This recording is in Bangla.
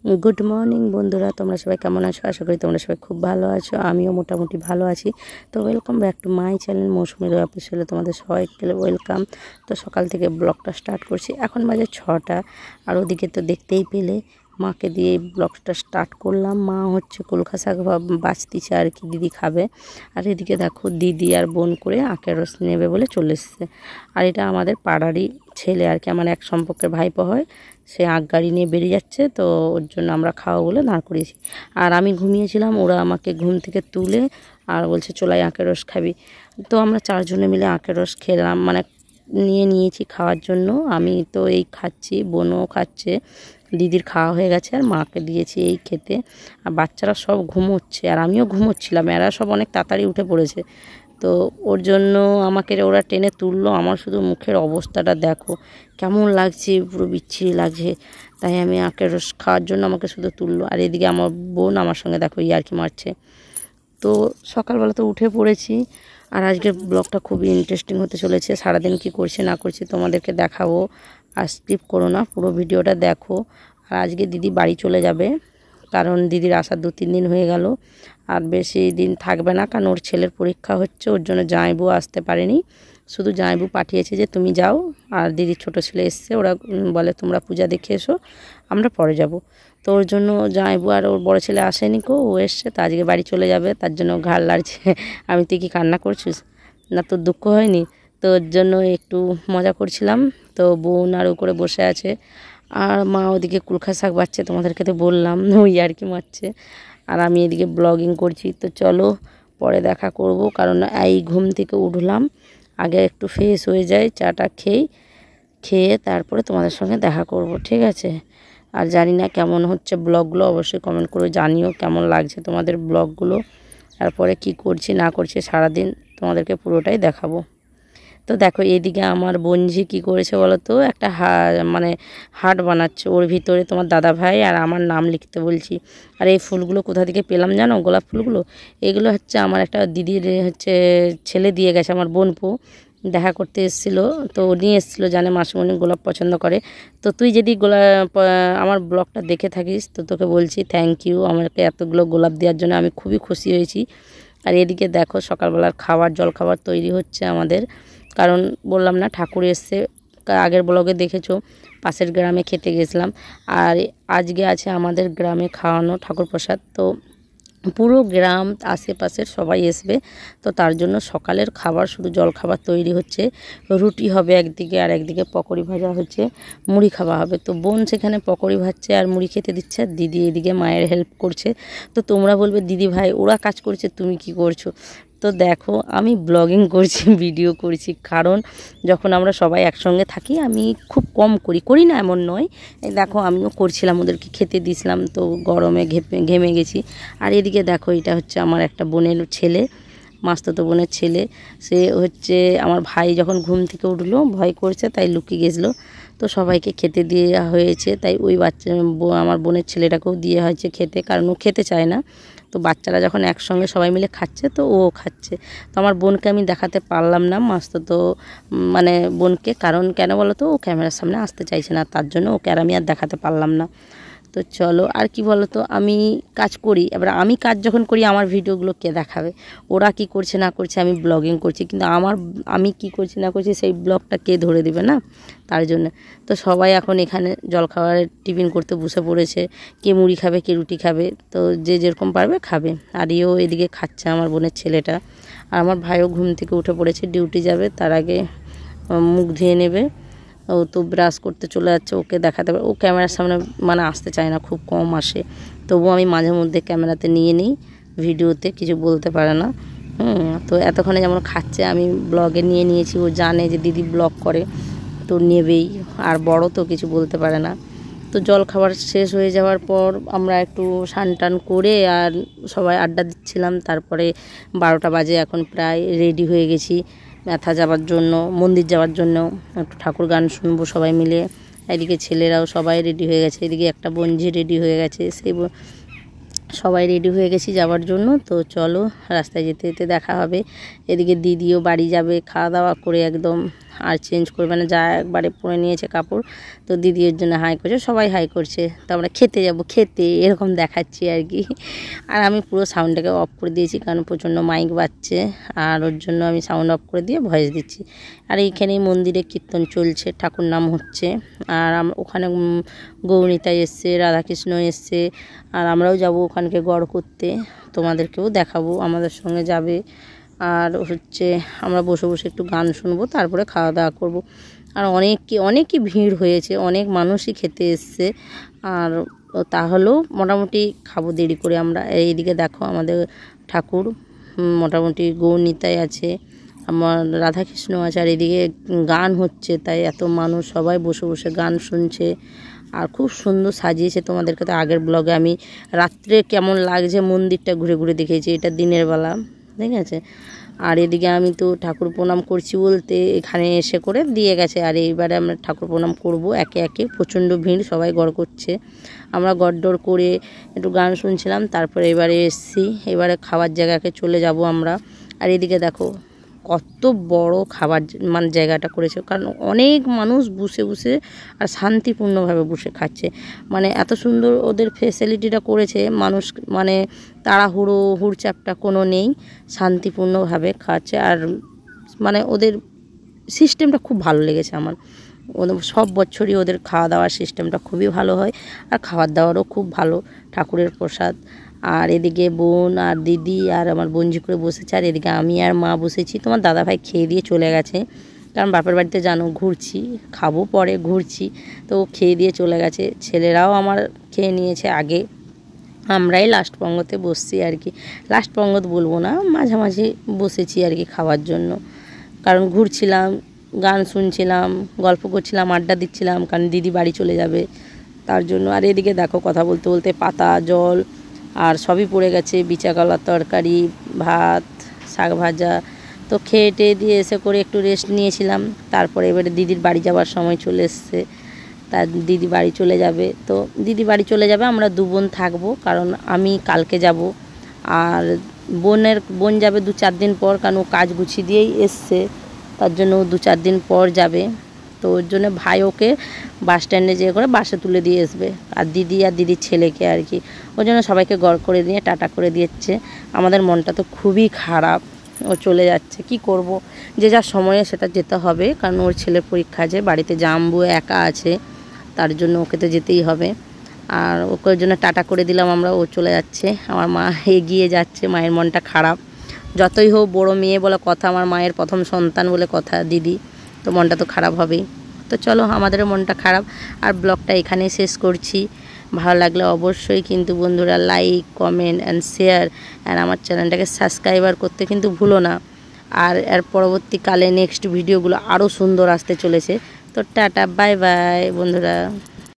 गुड मर्निंग बंधुरा तुम्हारा सबाई केमन आछो आशा करी तुम्हारा सबाई खूब भालो आछो आमिओ मोटामुटी भालो आछि। तो welcome back to my channel Mousumi official तुम्हारे सबाइके वेलकम। तो सकाल थेके ब्लगटा स्टार्ट करछि एखन बाजे 6टा और ओदिके तो देखतेई पेले माँ के दिए ब्लगटा स्टार्ट करलाम। मा होच्छे कलखा शाक बाछतेछे आर कि दिदी खाबे और एदिके देखो दिदी और बोन करे आखेर रस नेबे बोले चले एसेছে। और এটা আমাদের পাড়ারই ছেলে আর কি, আমার এক সম্পর্কের ভাইপো হয়, সে আগ গাড়ি নিয়ে বেরিয়ে যাচ্ছে, তো ওর জন্য আমরা খাওয়া বলে দাঁড় করিয়েছি। আর আমি ঘুমিয়েছিলাম, ওরা আমাকে ঘুম থেকে তুলে আর বলছে চলাই আখের রস খাবি। তো আমরা চারজনে মিলে আখের রস খেলাম, মানে নিয়েছি খাওয়ার জন্য। আমি তো এই খাচ্ছি, বোনও খাচ্ছে, দিদির খাওয়া হয়ে গেছে আর মাকে দিয়েছি এই খেতে। আর বাচ্চারা সব ঘুমোচ্ছে আর আমিও ঘুমোচ্ছিলাম, এরা সব অনেক তাড়াতাড়ি উঠে পড়েছে। তো ওর জন্য আমাকে ওরা টেনে তুললো। আমার শুধু মুখের অবস্থাটা দেখো কেমন লাগছে, পুরো বিচ্ছিরি লাগছে। তাই আমি আখের রস খাওয়ার জন্য আমাকে শুধু তুললো। আর এদিকে আমার বোন আমার সঙ্গে দেখো ইয়ার্কি মারছে। তো সকালবেলা তো উঠে পড়েছি আর আজকের ব্লগটা খুবই ইন্টারেস্টিং হতে চলেছে। সারাদিন কি করছি না করছি তোমাদেরকে দেখাবো, আর স্কিপ করো না, পুরো ভিডিওটা দেখো। আর আজকে দিদি বাড়ি চলে যাবে, কারণ দিদির আসার 2-3 দিন হয়ে গেল আর বেশি দিন থাকবে না, কারণ ওর ছেলের পরীক্ষা হচ্ছে, ওর জন্য জামাইবু আসতে পারেনি। শুধু জামাইবু পাঠিয়েছে যে তুমি যাও, আর দিদির ছোট ছেলে এসছে, ওরা বলে তোমরা পূজা দেখে এসো, আমরা পরে যাব। তো ওর জন্য জামাইবু আর ওর বড় ছেলে আসেনি, ও এসছে, তো আজকে বাড়ি চলে যাবে, তার জন্য ঘাড় লাড়ছে। আমি তুই কি কান্না করছিস না, তোর দুঃখ হয়নি? তো ওর জন্য একটু মজা করছিলাম। তো বোন আর ও করে বসে আছে আর মা ওদিকে কুলখা শাক বাচ্ছে, তোমাদেরকে তো বললাম, ওই আর কি মারছে। আর আমি এদিকে ব্লগিং করছি। তো চলো পরে দেখা করব, কারণ এই ঘুম থেকে উঠলাম, আগে একটু ফ্রেশ হয়ে যাই, চাটা খেয়ে তারপরে তোমাদের সঙ্গে দেখা করব, ঠিক আছে? আর জানি না কেমন হচ্ছে ব্লগগুলো, অবশ্যই কমেন্ট করে জানিও কেমন লাগছে তোমাদের ব্লগগুলো। তারপরে কি করছি না করছি সারাদিন তোমাদেরকে পুরোটাই দেখাবো। তো দেখো এদিকে আমার বোনঝি কি করেছে বলো তো, একটা মানে হার্ট বানাচ্ছে, ওর ভিতরে তোমার দাদা ভাই আর আমার নাম লিখতে বলছি। আর এই ফুলগুলো কোথা থেকে পেলাম জানো, গোলাপ ফুলগুলো? এগুলো হচ্ছে আমার একটা দিদির হচ্ছে ছেলে দিয়ে গেছে, আমার বোনপো দেখা করতে এসেছিলো, তো নিয়ে এসেছিলো, জানে মাসিমণি গোলাপ পছন্দ করে। তো তুই যদি আমার ব্লগটা দেখে থাকিস তো তোকে বলছি থ্যাংক ইউ, আমাকে এতগুলো গোলাপ দেওয়ার জন্য, আমি খুবই খুশি হয়েছি। আর এদিকে দেখো সকালবেলার জলখাবার তৈরি হচ্ছে আমাদের, কারণ বললাম না ঠাকুর এসছে, আগের ব্লগে দেখেছো পাশের গ্রামে খেতে গেছিলাম, আর আজকে আছে আমাদের গ্রামে খাওয়ানো ঠাকুর প্রসাদ। তো পুরো গ্রাম আশেপাশের সবাই আসবে, তো তার জন্য সকালের খাবার শুধু জলখাবার তৈরি হচ্ছে। রুটি হবে একদিকে আর একদিকে পকোড়ি ভাজা হচ্ছে, মুড়ি খাওয়া হবে। তো বোন সেখানে পকোড়ি ভাজছে আর মুড়ি খেতে দিচ্ছে, আর দিদি এদিকে মায়ের হেল্প করছে। তো তোমরা বলবে দিদি ভাই ওরা কাজ করছে তুমি কি করছো? তো দেখো আমি ব্লগিং করছি, ভিডিও করছি, কারণ যখন আমরা সবাই একসঙ্গে থাকি আমি খুব কম করি না এমন নয়। এই দেখো আমিও করছিলাম, ওদেরকে খেতে দিয়েছিলাম, তো গরমে ঘেমে গেছি। আর এদিকে দেখো এটা হচ্ছে আমার একটা বোনের ছেলে, মাস্তুতো বোনের ছেলে, সে হচ্ছে আমার ভাই যখন ঘুম থেকে উঠলো ভয় করছে তাই লুকিয়ে গেছিলো। তো সবাইকে খেতে দেওয়া হয়েছে, তাই ওই আমার বোনের ছেলেটাকেও দিয়ে হয়েছে খেতে, কারণ ও খেতে চায় না। তো বাচ্চারা যখন একসঙ্গে সবাই মিলে খাচ্ছে তো ও খাচ্ছে। তো আমার বোনকে আমি দেখাতে পারলাম না, মাস্তুতো মানে বোনকে, কারণ কেন বলো তো, ও ক্যামেরার সামনে আসতে চাইছে না, তার জন্য ওকে আর আমি আর দেখাতে পারলাম না। তো চলো, আর কি বলো তো, আমি কাজ করি, এবার আমি কাজ যখন করি আমার ভিডিওগুলো কে দেখাবে? ওরা কি করছে না করছে আমি ব্লগিং করছি, কিন্তু আমি কি করছি না করছি সেই ব্লগটা কে ধরে দেবে না, তার জন্য। তো সবাই এখন এখানে জলখাবারের টিফিন করতে বসে পড়েছে, কে মুড়ি খাবে কে রুটি খাবে, তো যে যেরকম পারবে খাবে। আর এও এদিকে খাচ্ছে আমার বোনের ছেলেটা। আর আমার ভাইও ঘুম থেকে উঠে পড়েছে, ডিউটি যাবে, তার আগে মুখ ধুয়ে নেবে। ও তো ব্রাশ করতে চলে যাচ্ছে, ওকে দেখাতে পারে, ও ক্যামেরার সামনে মানে আসতে চায় না, খুব কম আসে। তবুও আমি মাঝে মধ্যে ক্যামেরাতে নিয়ে নিই, ভিডিওতে কিছু বলতে পারে না। তো এতক্ষণে যেমন খাচ্ছে আমি ব্লগে নিয়ে নিয়েছি, ও জানে যে দিদি ব্লগ করে, তো নেবেই, আর বড় তো কিছু বলতে পারে না। তো জল খাবার শেষ হয়ে যাওয়ার পর আমরা একটু স্নান করে আর সবাই আড্ডা দিচ্ছিলাম। তারপরে 12টা বাজে, এখন প্রায় রেডি হয়ে গেছি মেথা যাওয়ার জন্য, মন্দির যাওয়ার জন্য, একটু ঠাকুর গান শুনবো সবাই মিলে। এদিকে ছেলেরাও সবাই রেডি হয়ে গেছে, এদিকে একটা বোনঝি রেডি হয়ে গেছে, সবাই রেডি হয়ে গেছি যাওয়ার জন্য। তো চলো রাস্তায় যেতে যেতে দেখা হবে। এদিকে দিদিও বাড়ি যাবে, খাওয়া দাওয়া করে একদম আর চেঞ্জ করবে না, যা একবারে পরে নিয়েছে কাপড়। তো দিদি এর জন্য হাই করছে, সবাই হাই করছে। তো আমরা খেতে যাব, খেতে এরকম দেখাচ্ছি আর কি। আর আমি পুরো সাউন্ডটাকে অফ করে দিয়েছি, কারণ প্রচণ্ড মাইক বাজছে, আর ওর জন্য আমি সাউন্ড অফ করে দিয়ে ভয়েস দিচ্ছি। আর এইখানেই মন্দিরে কীর্তন চলছে, ঠাকুর নাম হচ্ছে। আর ওখানে গৌরীতাই এসছে, রাধাকৃষ্ণ এসছে, আর আমরাও যাব ওখানকে গড় করতে, তোমাদেরকেও দেখাবো, আমাদের সঙ্গে যাবে। আর হচ্ছে আমরা বসে বসে একটু গান শুনবো, তারপরে খাওয়া দাওয়া করব। আর অনেকই ভিড় হয়েছে, অনেক মানুষই খেতে এসছে। আর তাহলেও মোটামুটি খাবো দেরি করে আমরা। এইদিকে দেখো আমাদের ঠাকুর মোটামুটি গৌরনীতায় আছে, আমার রাধাকৃষ্ণ আছে, আর এদিকে গান হচ্ছে, তাই এত মানুষ সবাই বসে বসে গান শুনছে। আর খুব সুন্দর সাজিয়েছে, তোমাদেরকে তো আগের ব্লগে আমি রাত্রে কেমন লাগছে মন্দিরটা ঘুরে ঘুরে দেখেছি, এটা দিনের বেলা, ঠিক আছে। আর এদিকে আমি তো ঠাকুর প্রণাম করছি বলতে এখানে এসে করে দিয়ে গেছে। আর এইবারে আমরা ঠাকুর প্রণাম করব একে একে, প্রচণ্ড ভিড়, সবাই গড় করছে। আমরা গড় করে একটু গান শুনছিলাম, তারপরে এবারে এসছি, এবারে খাবার জায়গাকে চলে যাব আমরা। আর এদিকে দেখো কত বড় খাবার মানে জায়গাটা করেছে, কারণ অনেক মানুষ বসে বসে আর শান্তিপূর্ণভাবে বসে খাচ্ছে। মানে এত সুন্দর ওদের ফেসিলিটিটা করেছে, মানুষ মানে তাড়াহুড়ো হুড়চাপটা কোনো নেই, শান্তিপূর্ণভাবে খাচ্ছে। আর মানে ওদের সিস্টেমটা খুব ভালো লেগেছে আমার। ওদের সব বছরই ওদের খাওয়া দাওয়ার সিস্টেমটা খুবই ভালো হয়, আর খাবার দাওয়ারও খুব ভালো, ঠাকুরের প্রসাদ। আর এদিকে বোন আর দিদি আর আমার বোনজি করে বসেছে, আর এদিকে আমি আর মা বসেছি। তোমার দাদাভাই খেয়ে দিয়ে চলে গেছে, কারণ বাপের বাড়িতে জানো ঘুরছি, খাবো পরে, ঘুরছি, তো ও খেয়ে দিয়ে চলে গেছে। ছেলেরাও আমার খেয়ে নিয়েছে আগে, আমরাই লাস্ট পঙ্গতে বসছি আর কি। লাস্ট পঙ্গত বলবো না, মাঝামাঝি বসেছি আর কি খাওয়ার জন্য, কারণ ঘুরছিলাম, গান শুনছিলাম, গল্প করছিলাম, আড্ডা দিচ্ছিলাম, কারণ দিদি বাড়ি চলে যাবে তার জন্য। আর এদিকে দেখো কথা বলতে বলতে পাতা, জল আর সবই পড়ে গেছে, বিচা কলার তরকারি, ভাত, শাক ভাজা। তো খেয়ে টেয়ে দিয়ে এসে করে একটু রেস্ট নিয়েছিলাম। তারপরে এবারে দিদির বাড়ি যাওয়ার সময় চলে এসছে, তার দিদি বাড়ি চলে যাবে। তো দিদি বাড়ি চলে যাবে, আমরা দু বোন থাকবো, কারণ আমি কালকে যাব, আর বোন যাবে 2-4 দিন পর, কারণ ও কাজ গুছিয়ে দিয়েই এসছে, তার জন্য ও 2-4 দিন পর যাবে। তো ওর জন্য ভাই ওকে বাস স্ট্যান্ডে যেয়ে করে বাসে তুলে দিয়ে আসবে, আর দিদির ছেলেকে আর কি। ওর জন্য সবাইকে গড় করে দিয়ে টাটা করে দিচ্ছে। আমাদের মনটা তো খুবই খারাপ, ও চলে যাচ্ছে, কি করব, যে যার সময়ে সেটা যেতে হবে, কারণ ওর ছেলের পরীক্ষা আছে, বাড়িতে জাম্বু একা আছে, তার জন্য ওকে তো যেতেই হবে। আর ওকে ওর জন্য টাটা করে দিলাম আমরা, ও চলে যাচ্ছে। আমার মা এগিয়ে যাচ্ছে, মায়ের মনটা খারাপ, যতই হোক বড় মেয়ে বলে কথা, আমার মায়ের প্রথম সন্তান বলে কথা দিদি, তো মনটা তো খারাপ হবেই। তো চলো, আমাদেরও মনটা খারাপ। আর ব্লগটা এখানেই শেষ করছি। ভালো লাগলে অবশ্যই কিন্তু বন্ধুরা like, comment and share, and আমার চ্যানেলটাকে সাবস্ক্রাইবার করতে কিন্তু ভুলো না। আর এর পরবর্তীকালে নেক্সট ভিডিওগুলো আরও সুন্দর আসতে চলেছে। তো টাটা, বাই বাই বন্ধুরা।